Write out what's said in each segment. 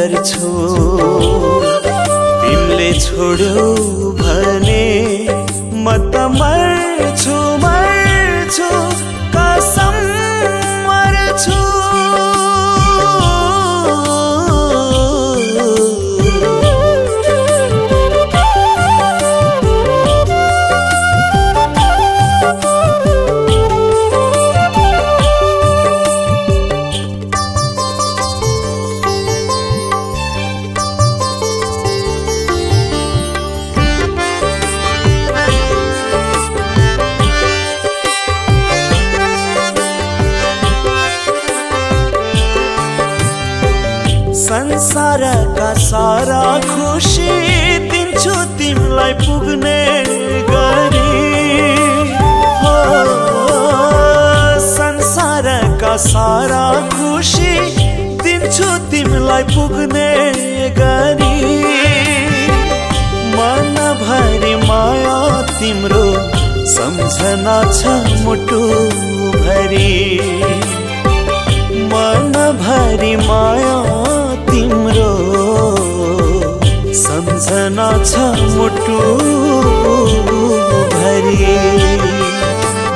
गर्छु तिमीले छोड्यौ भने म त मर्छु मर्छु कसम मर्छु। संसारका सारा खुशी दिन्छु तिमीलाई पुग्ने गरी हो। संसारका सारा खुशी दिन्छु तिमीलाई पुग्ने गरी मनभरि माया तिम्रो सम्झना छ मुटु भरि मनभरि माया तिम्रो सम्झना छ मुटु भरि।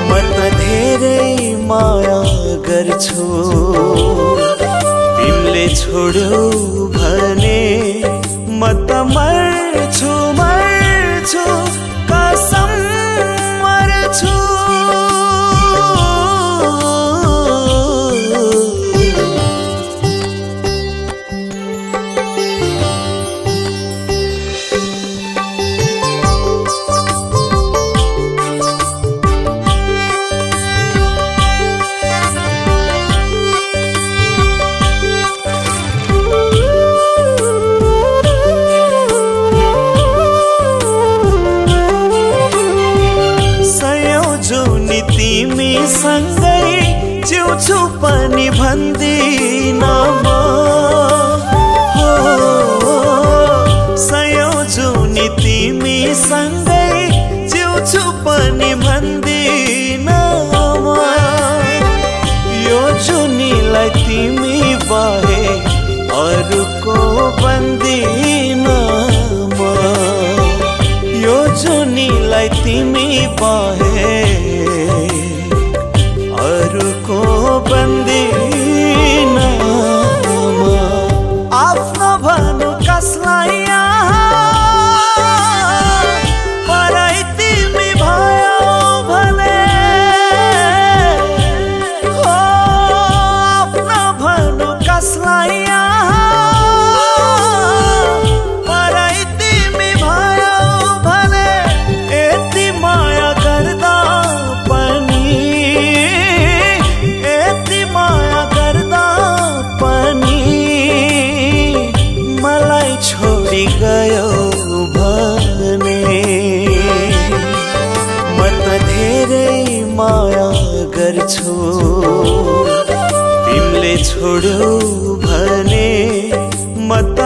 म त धेरै माया गर्छु तिमीले छोड्यौ भने म त मर्छु मर्छु कसम मर्छु। तिमी सँगै जिउँछु पनि भन्दिन म हो। सयौं जुनी तिमी सँगै जिउँछु पनि भन्दिन म। यो जुनीलाई तिमी बाहे अरूको बन्दिन म। यो जुनीलाई तिमी बाहे अरूको बन्दिन म। आफ्नो भनु कसलाई पराई तिमी भयो भने हो। आफ्नो भनु कसलाई पराई तिमी भयो भने यति माया गर्दा पनि छोडी गयो भने म त धेरै माया गर्छु तिमीले छोड्यौ भने म त